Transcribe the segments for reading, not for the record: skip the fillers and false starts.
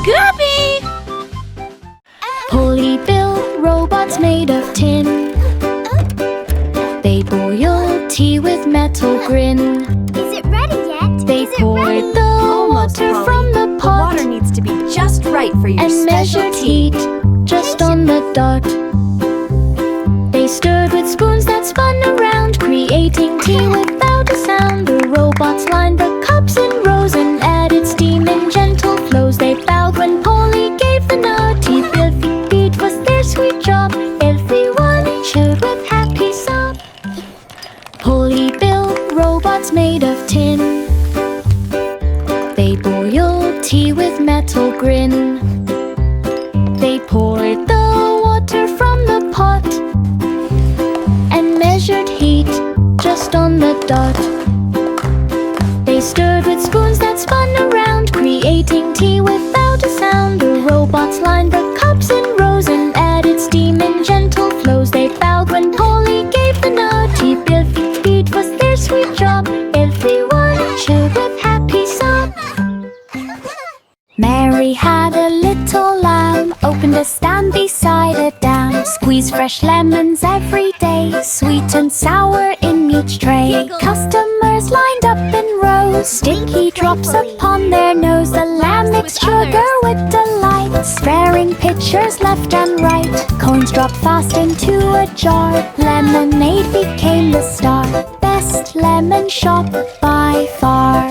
Scooby! Polly built robots made of tin. They boiled tea with metal grin. Is it ready yet? They poured the water from the pot. Water needs to be just right for your And special measured tea. heat just on the dot. They stirred with spoons that spun around, creating tea without a sound. The robots lined the cups in rows and added steam in gentle flows. They bowed when Polly gave the nod. Tea beat was their sweet job. Everyone cheered with happy sob. Polly built robots made of tin. They boiled tea with metal grin. They poured the water from the pot and measured heat just on the dot. They stirred with spoons that spun around, creating tea without a sound. The robots lined the cups in rows and added steam in gentle flows. They bowed when Polly gave the nod. Tea beat was their sweet job. Everyone cheered with happy sob. Mary had a little lamb, opened a stand beside a dam. Squeezed fresh lemons every day, sweet and sour in each tray. Customers lined up in rows, sticky drops upon their nose. The lamb mixed sugar with delight, sparing pitchers left and right. Coins dropped fast into a jar, lemonade became the star. Best lemon shop by far.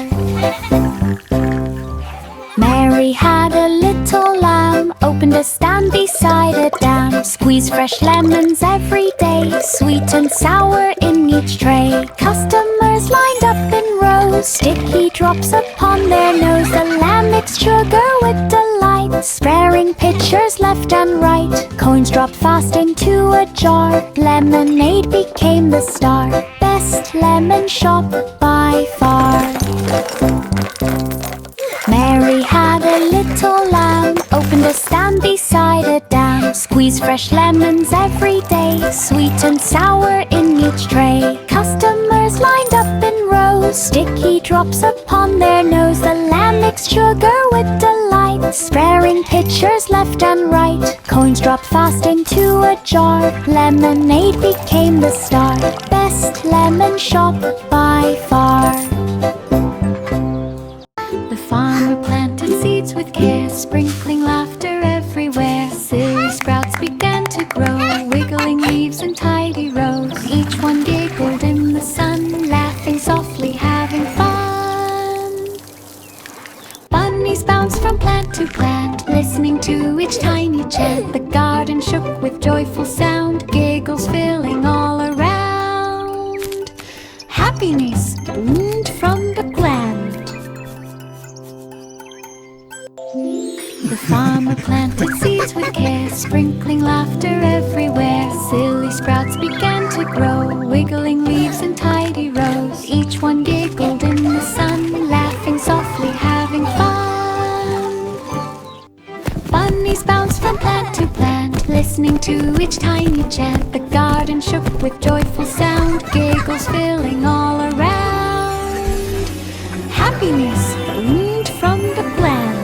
Mary had a little lamb, opened a stand beside a dam. Squeezed fresh lemons every day, sweet and sour in each tray. Customers lined up in rows, sticky drops upon their nose. The lamb mixed sugar with delight, sparing pitchers left and right. Coins dropped fast into a jar, lemonade became the star. Best lemon shop by far. Mary had a little lamb, opened a stand beside a dam. Squeezed fresh lemons every day, sweet and sour in each tray. Customers lined up in rows, sticky drops upon their nose. The lamb mixed sugar with delight, sparing pitchers left and right. Coins dropped fast into a jar, lemonade became the star. Best lemon shop by far. The farmer planted seeds with care, sprinkling laughter everywhere. Silly sprouts began to grow, wiggling leaves in tidy rows. Each one giggled in the sun, laughing softly, having fun. Bunnies bounced from plant to plant, listening to each tiny chant. The garden shook with joyful sound, giggles filling all around. Happiness boomed from the gland. The farmer planted seeds with care, sprinkling laughter everywhere. Silly sprouts began to grow, wiggling leaves in tidy rows. Each one giggled in the sun, laughing softly, having fun. Bunnies bounced from plant to plant, listening to each tiny chant. The garden shook with joyful sound, giggles filling all around. Happiness boomed from the gland.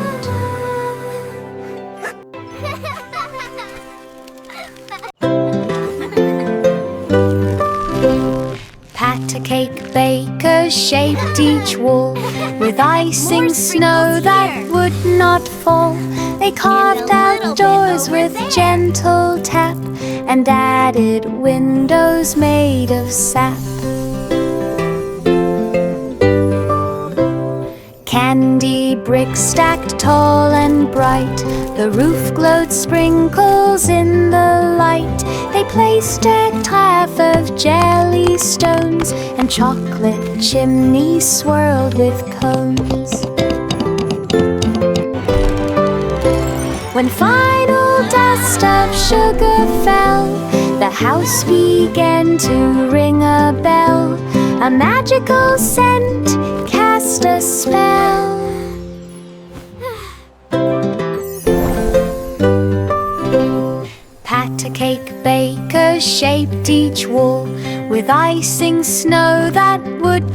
Packed a cake baker, shaped each wall with icing snow that would not fall. They carved out doors with gentle tap and added windows made of sap. Candy bricks stacked tall and bright, the roof glowed sprinkles in the light. They placed a half of jelly stones, and chocolate chimneys swirled with cones. When final dust of sugar fell, the house began to ring a bell. A magical scent cast a spell. Packed a cake baker, shaped each wall with icing snow that would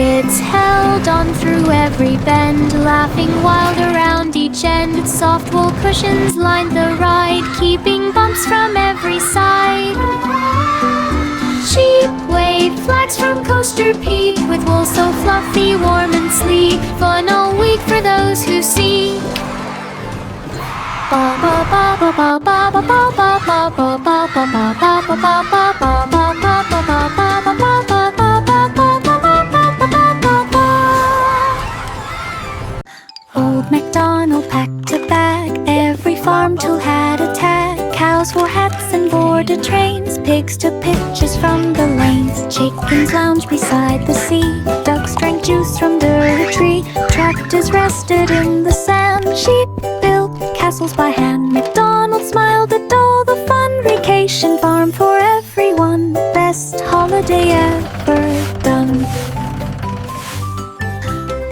Kids held on through every bend, laughing wild around each end. Soft wool cushions lined the ride, keeping bumps from every side. Sheep wave flags from coaster peak, with wool so fluffy, warm and sleek. Fun all week for those who see. Ba ba ba ba ba ba ba ba ba ba ba ba ba ba ba ba ba ba ba ba. Old MacDonald packed a bag, every farm tool had a tag. Cows wore hats and boarded trains, pigs took pictures from the lanes. Chickens lounged beside the sea, ducks drank juice from the tree. Tractors rested in the sand, sheep built castles by hand. MacDonald smiled at all the fun, vacation farm for everyone. Best holiday ever done.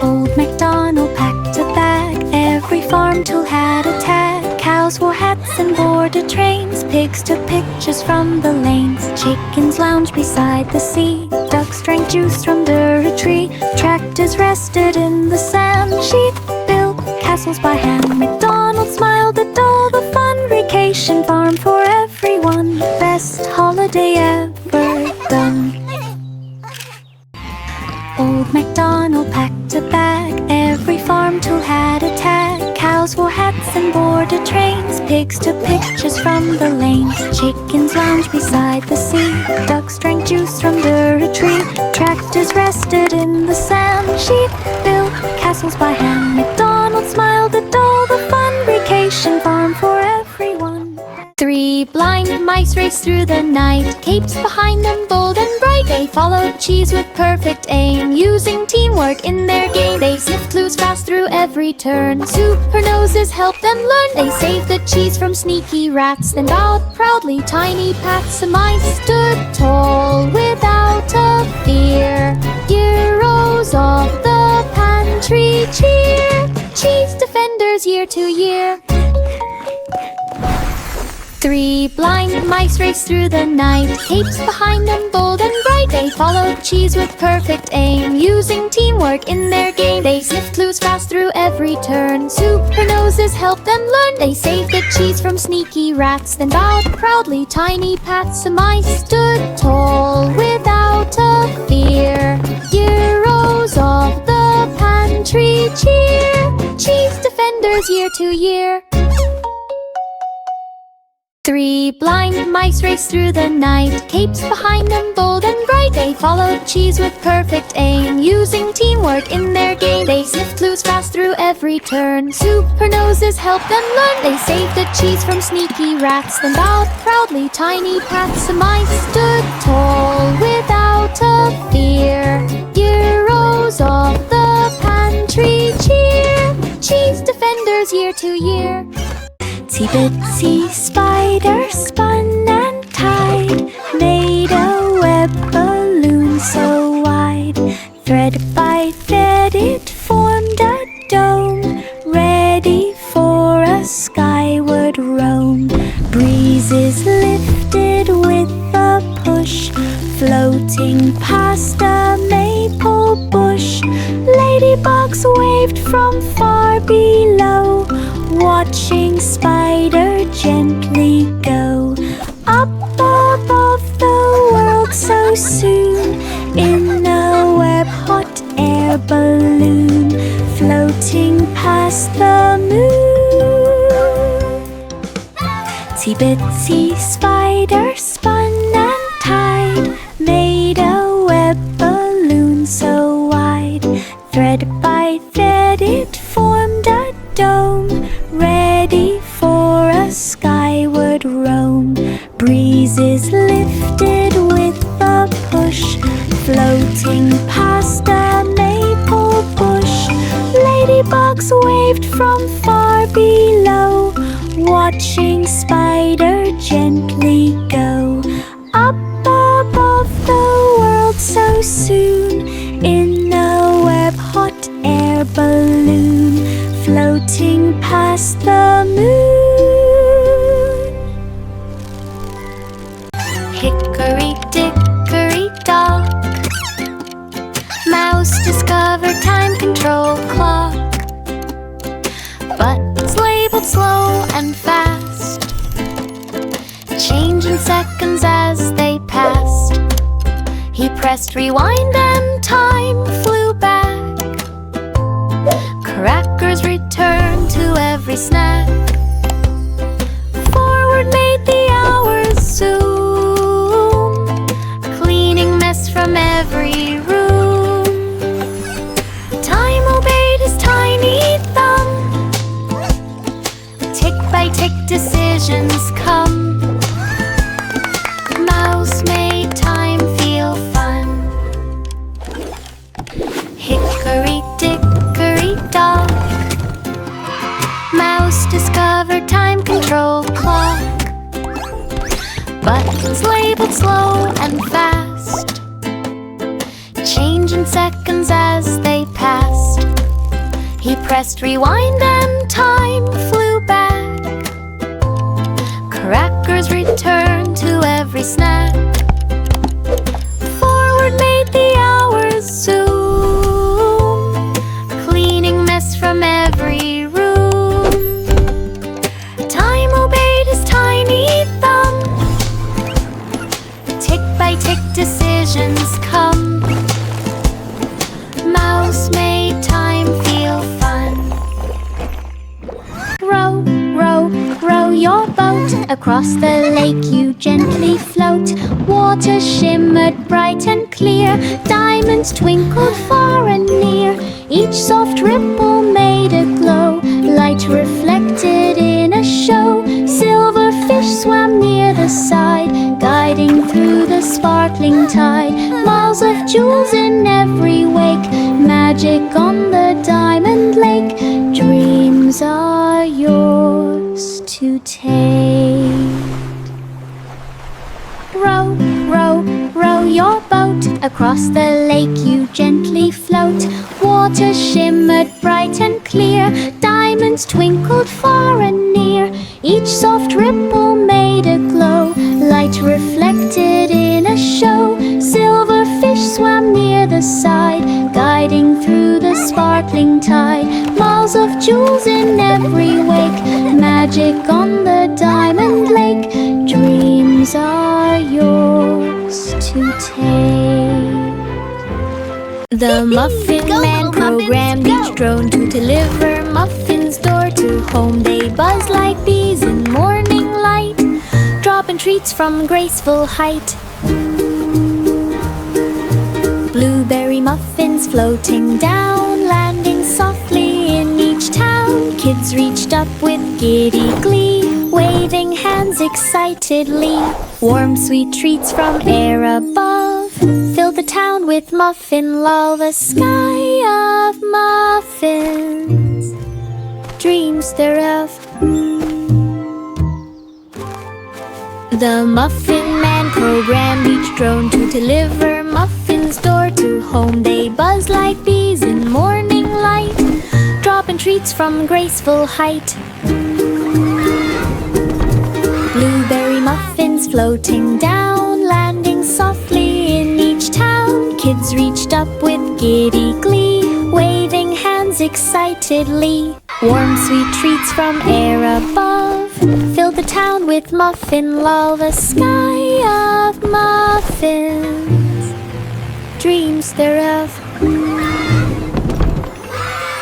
Old MacDonald packed a bag, every farm tool had a tag. Cows wore hats and boarded trains, pigs took pictures from the lanes. Chickens lounged beside the sea, ducks drank juice from the tree. Tractors rested in the sand, sheep built castles by hand. MacDonald smiled at all the fun, vacation farm for everyone. Best holiday ever done. Old MacDonald packed a bag, every farm tool had a tag. Cows wore hats and boarded trains, pigs took pictures from the lanes. Chickens lounged beside the sea, ducks drank juice from the tree. Tractors rested in the sand, sheep built castles by hand. MacDonald smiled at all the fun, vacation farm for everyone. Three blind mice raced through the night, capes behind them bold and bright. They followed cheese with perfect aim, using teamwork in their game. They sniffed clues fast through every turn, super noses helped them learn. They saved the cheese from sneaky rats, then bowed proudly tiny pats. The mice stood tall without a fear, heroes of the pantry cheer. Cheese defenders year to year. Three blind mice raced through the night, capes behind them bold and bright. They followed cheese with perfect aim, using teamwork in their game. They sniffed clues fast through every turn, super noses helped them learn. They saved the cheese from sneaky rats, then bowed proudly tiny pats. The mice stood tall without a fear, heroes of the pantry cheer. Cheese defenders year to year. Three blind mice raced through the night, capes behind them bold and bright. They followed cheese with perfect aim, using teamwork in their game. They sniffed clues fast through every turn, super noses helped them learn. They saved the cheese from sneaky rats, then bowed proudly tiny pats. The mice stood tall without a fear, heroes of the pantry cheer. Cheese defenders year to year. Itsy bitsy spider spun and tied, made a web balloon so wide. Thread by thread it formed a dome, ready for a skyward roam. Breezes lifted with a push, floating past a maple bush. Ladybugs waved from far below, watching spider gently go. Up above the world so soon, in a web hot air balloon, floating past the moon. Itsy bitsy spider spun and tied, made a web balloon so wide. Thread by thread it formed a dome, ready for a skyward roam. Breezes lifted with a push, floating past a maple bush. Ladybugs waved from far below, watching spider gently go. Up above the world so soon, in a web hot air balloon, floating past the moon. Hickory dickory dock, mouse control clock, but it's labeled slow and fast, changing seconds as they passed. He pressed rewind and time flew back. Crackers returned to every snack. Forward made the hours zoom, cleaning mess from every room. Time obeyed his tiny thumb. Tick by tick decisions come. Mouse made time feel fun. Hickory dickory dock, Mouse discovered time control clock, buttons labeled slow and fast, changing seconds as they passed. He pressed rewind and time flew back. Crackers returned to every snack. Forward made the hours zoom, cleaning mess from every room. Time obeyed his tiny thumb. Tick by tick decisions come. Mouse made time feel fun. Row, row, row your boat. Across the lake you gently float. Water shimmered bright and clear. Diamonds twinkled far and near. Each soft ripple made a glow. Light reflected in a show. Silver fish swam near the side, guiding through the sparkling tide. Miles of jewels in every wake. Magic on the diamond lake. Dreams are yours to take. Row, row, row your boat. Across the lake you gently float. Water shimmered bright and clear. Diamonds twinkled far and near. Each soft ripple made a glow. Light reflected in a show. Silver fish swam near the side, guiding through the sparkling tide. Miles of jewels in every wake. Magic on the diamond lake. Dreams are yours to take. The Muffin Man programmed each drone to deliver muffins door to home. They buzz like bees in morning light, dropping treats from graceful height. Blueberry muffins floating down, landing softly in each town. Kids reached up with giddy glee, waving hands excitedly. Warm sweet treats from air above filled the town with muffin love. A sky of muffins, dreams thereof. The Muffin Man programmed each drone to deliver muffins door to home. They buzz like bees in morning light, dropping treats from graceful height. Blueberry muffins floating down, landing softly in each town. Kids reached up with giddy glee, waving hands excitedly. Warm sweet treats from air above filled the town with muffin love. A sky of muffins, dreams thereof.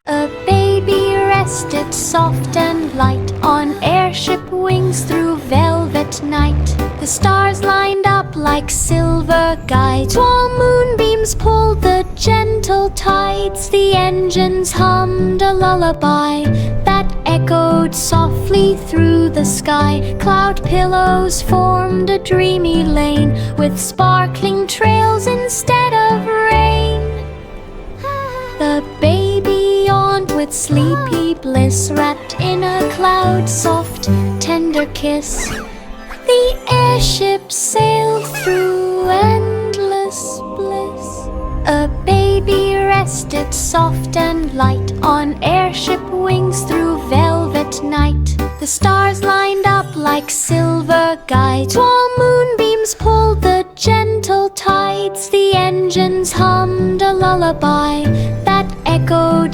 A baby rested soft and light on airship wings through velvet night. The stars lined up like silver guides, while moonbeams pulled the gentle tides. The engines hummed a lullaby that echoed softly through the sky. Cloud pillows formed a dreamy lane with sparkling trails instead of rain. The baby yawned with sleepy bliss, wrapped in a cloud soft, tender kiss. The airship sailed through endless bliss. A baby rested soft and light on airship wings through velvet night. The stars lined up like silver guides, while moonbeams pulled the gentle tides. The engines hummed a lullaby that echoed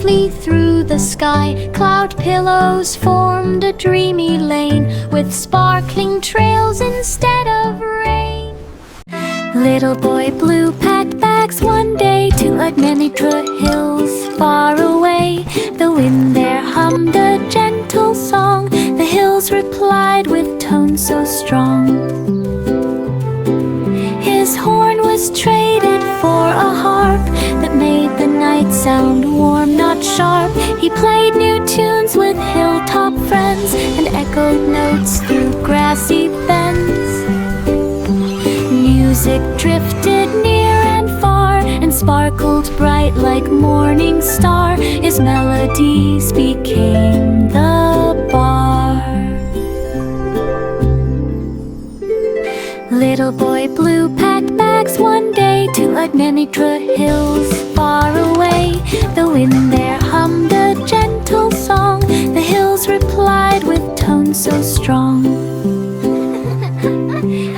swiftly through the sky. Cloud pillows formed a dreamy lane with sparkling trails instead of rain. Little boy blue packed bags one day to Admitra hills far away. The wind there hummed a gentle song. The hills replied with tones so strong. His horn was traded for a harp that made the night sound warm, not sharp. He played new tunes with hilltop friends and echoed notes through grassy bends. Music drifted near and far and sparkled bright like morning star. His melodies became the bar. Little boy blue packed bags one day to Admitra hills far away. The wind there hummed a gentle song. The hills replied with tones so strong.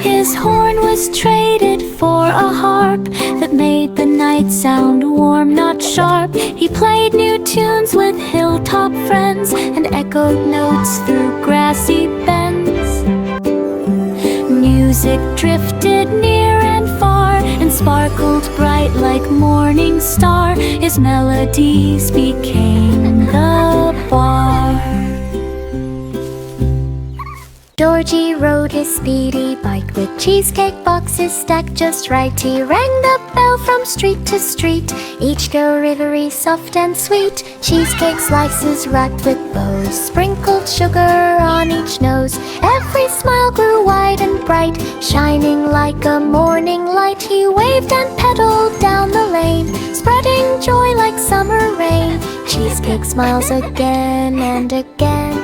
His horn was traded for a harp that made the night sound warm, not sharp. He played new tunes with hilltop friends and echoed notes through grassy bends. Music drifted near and far and sparkled bright like morning star. His melodies became the bar. Georgie rode his speedy bike with cheesecake boxes stacked just right. He rang the bell from street to street, each go-rivery, soft and sweet. Cheesecake slices wrapped with bows, sprinkled sugar on each nose. Every smile grew wide and bright, shining like a morning light. He waved and pedaled down the lane, spreading joy like summer rain. Cheesecake smiles again and again.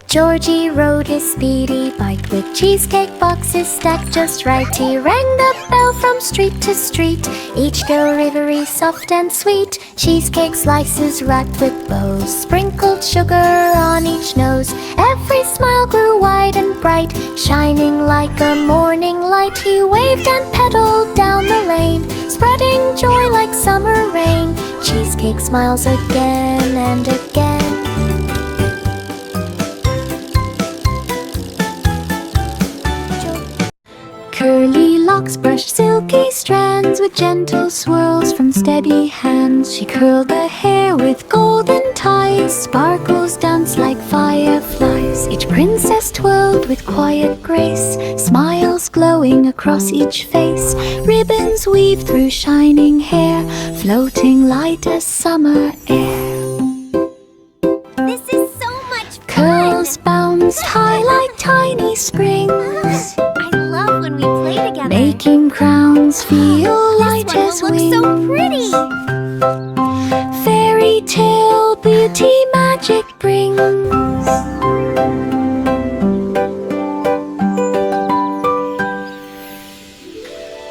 Georgie rode his speedy bike with cheesecake boxes stacked just right. He rang the bell from street to street, each go-rivery, soft and sweet. Cheesecake slices wrapped with bows, sprinkled sugar on each nose. Every smile grew wide and bright, shining like a morning light. He waved and pedaled down the lane, spreading joy like summer rain. Cheesecake smiles again and again. Curly locks brushed silky strands with gentle swirls from steady hands. She curled the hair with golden ties, sparkles danced like fireflies. Each princess twirled with quiet grace, smiles glowing across each face. Ribbons weave through shining hair, floating light as summer air. This is so much fun! Curls bounced high like tiny springs, I love when we play together. making crowns feel light This as one wings. will look so pretty! Fairy tale beauty magic brings.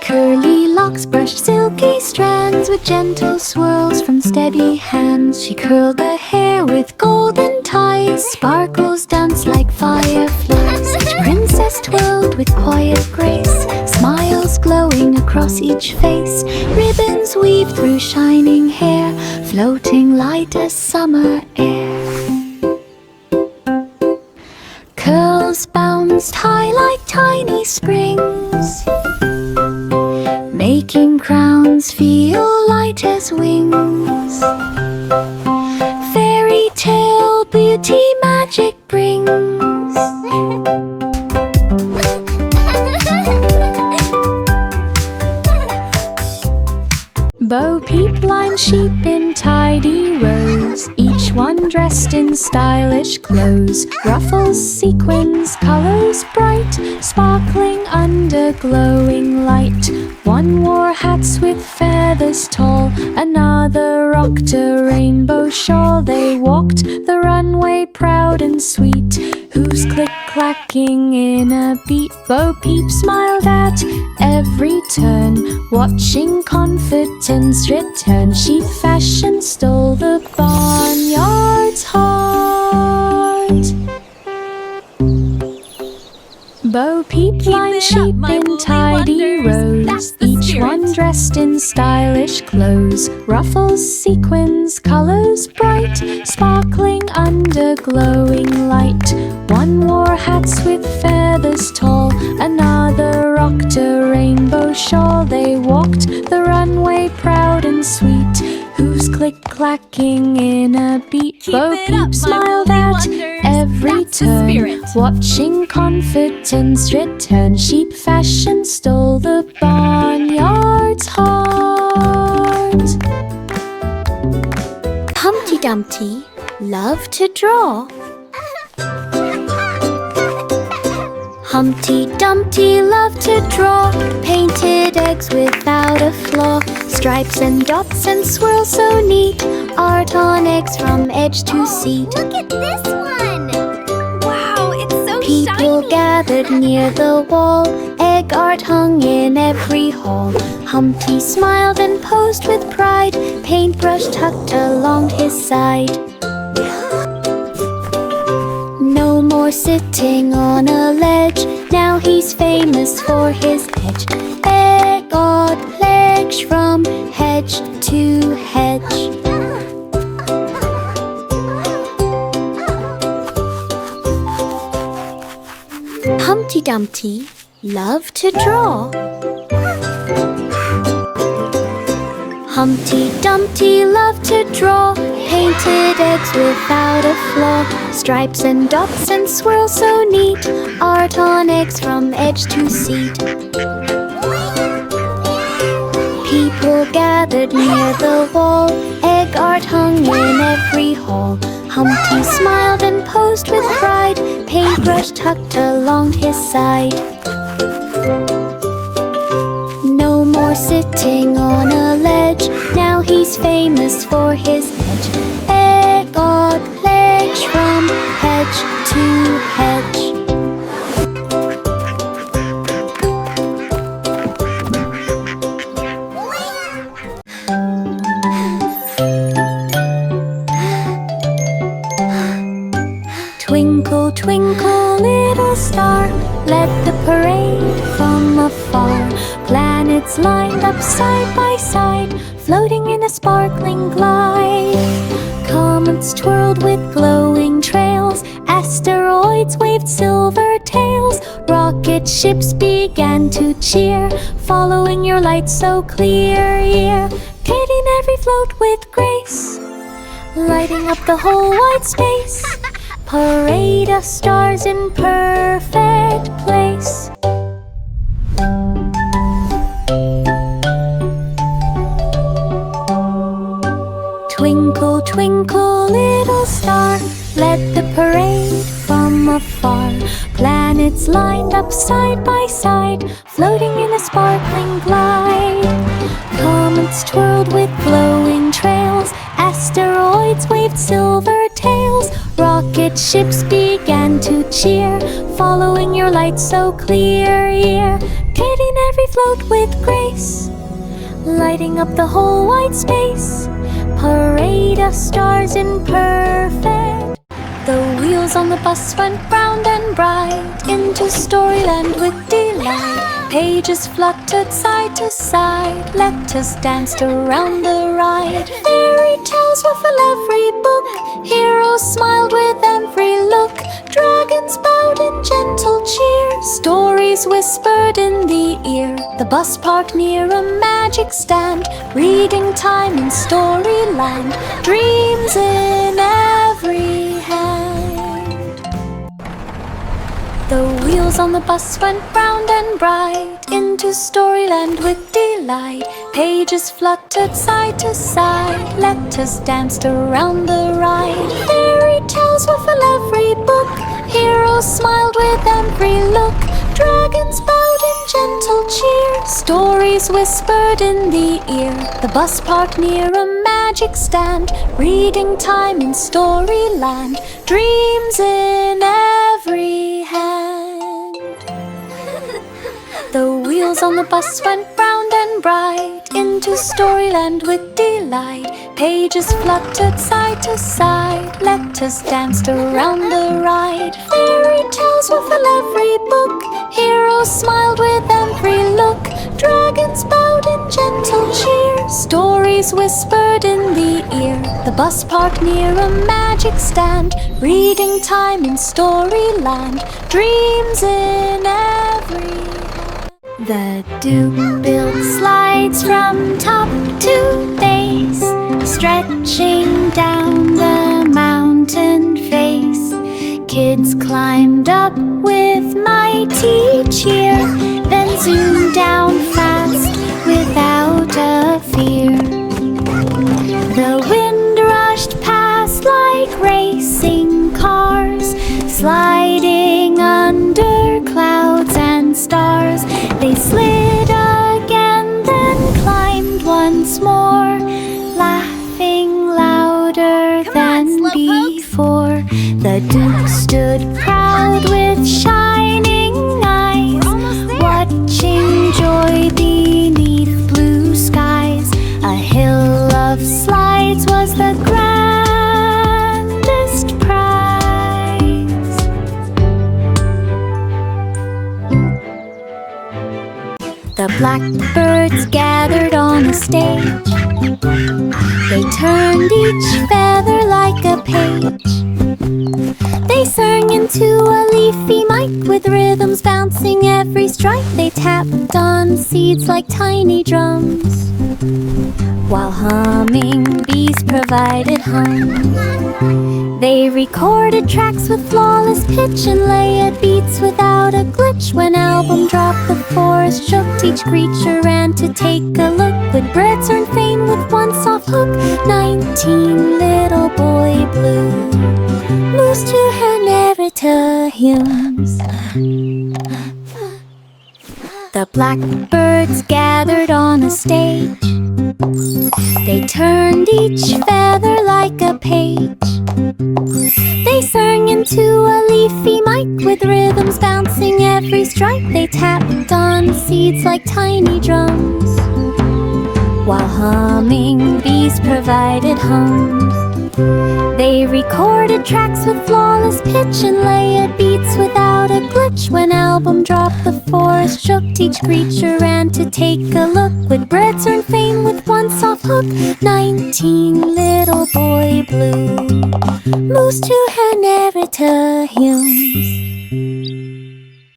Curly locks brushed silky strands with gentle swirls from steady hands. She curled the hair with golden ties, sparkles danced like fireflies. Each princess twirled with quiet grace, smiles glowing across each face. Ribbons weave through shining hair, floating light as summer air. Curls bounced high like tiny springs, making crowns feel light as wings. Fairy tale beauty magic brings. Bo Peep lined sheep in tidy rows, each one dressed in stylish clothes. Ruffles, sequins, colors bright, sparkling under glowing light. One wore hats with feathers tall, another rocked a rainbow shawl. They walked the runway proud and sweet, hooves click-clacking in a beat. Bo Peep smiled at every turn, watching confidence return. She fashion stole the barnyard's heart. Bo Peep, line sheep in tidy rows, each one dressed in stylish clothes. Ruffles, sequins, colors bright, sparkling under glowing light. One wore hats with feathers tall, another rocked a rainbow shawl. They walked the runway proud and sweet, hooves click-clacking in a beat. Bo Peep smiled at every turn, watching confidence return. Sheep fashion stole the barnyard's heart. Humpty Dumpty loved to draw. Humpty Dumpty loved to draw, painted eggs without a flaw. Stripes and dots and swirls so neat, art on eggs from edge to seat. Look at this one! Wow, it's so People shiny! gathered near the wall, egg art hung in every hall. Humpty smiled and posed with pride, paintbrush tucked along his side. No more sitting on a ledge, now he's famous for his edge. Egg art legs from hedge to hedge. Humpty Dumpty loved to draw. Humpty Dumpty loved to draw, painted eggs without a flaw. Stripes and dots and swirls so neat, art on eggs from edge to seat. People gathered near the wall, egg art hung in every hall. Humpty smiled and posed with pride, paintbrush tucked along his side. No more sitting on a ledge, now he's famous for his edge. Egg art legs from hedge to hedge. Twinkle, twinkle, little star, let the parade from afar. Planets lined up side by side, floating in a sparkling glide. Comets twirled with glowing trails, asteroids waved silver tails. Rocket ships began to cheer, following your light so clear. Yeah, getting every float with grace, lighting up the whole wide space. Parade of stars in perfect place. Twinkle, twinkle, little star, let the parade from afar. Planets lined up side by side, floating in a sparkling glide. Comets twirled with glowing trails, asteroids waved silver tails. Rocket ships began to cheer, following your light so clear. Yeah, getting every float with grace, lighting up the whole wide space. Parade of stars in perfect. The wheels on the bus went round and bright, into Storyland with delight. Pages fluttered side to side, letters danced around the ride. Fairy tales were full every book, heroes smiled with every look. Dragons bowed in gentle cheer, stories whispered in the ear. The bus parked near a magic stand, reading time in Storyland. Dreams in every hand. The wheels on the bus went round and bright, into Storyland with delight. Pages fluttered side to side, letters danced around the ride. Fairy tales were full every book, heroes smiled with every look. Dragons bowed in gentle cheer, stories whispered in the ear. The bus parked near a magic stand, reading time in Storyland. Dreams in every hand. The wheels on the bus went round and bright, into Storyland with delight. Pages fluttered side to side, letters danced around the ride. Fairy tales were full every book, Heroes smiled with every look, dragons bowed in gentle cheer. Stories whispered in the ear, the bus parked near a magic stand. Reading time in Storyland, dreams in every hand. The Duke built slides from top to base, stretching down the mountain face. Kids climbed up with mighty cheer, then zoomed down fast without a fear. The wind rushed past like racing cars, sliding under clouds and stars. They slid again, then climbed once more, laughing louder than before. The Duke stood proud with shining eyes, watching joy beneath blue skies. A hill of slides was the grandest prize. The blackbirds gathered on a stage. They turned each feather like a page. They sang into a leafy mic with rhythms bouncing every strike. They tapped on seeds like tiny drums, while humming bees provided hum. They recorded tracks with flawless pitch and layered beats without a glitch. When album dropped, the forest shook. Each creature ran to take a look. Would birds earn fame with one soft hook? 19 little boy blue moves to her narrator hymns. The blackbirds gathered on a stage. They turned each feather like a page. They sang into a leafy mic with rhythms bouncing every strike. They tapped on seeds like tiny drums, while humming bees provided hums. They recorded tracks with flawless pitch and layered beats without a glitch. When album dropped, the forest shook. Each creature ran to take a look. Would birds earn fame with one soft hook? 19 little boy blue moves to her narrator hymns.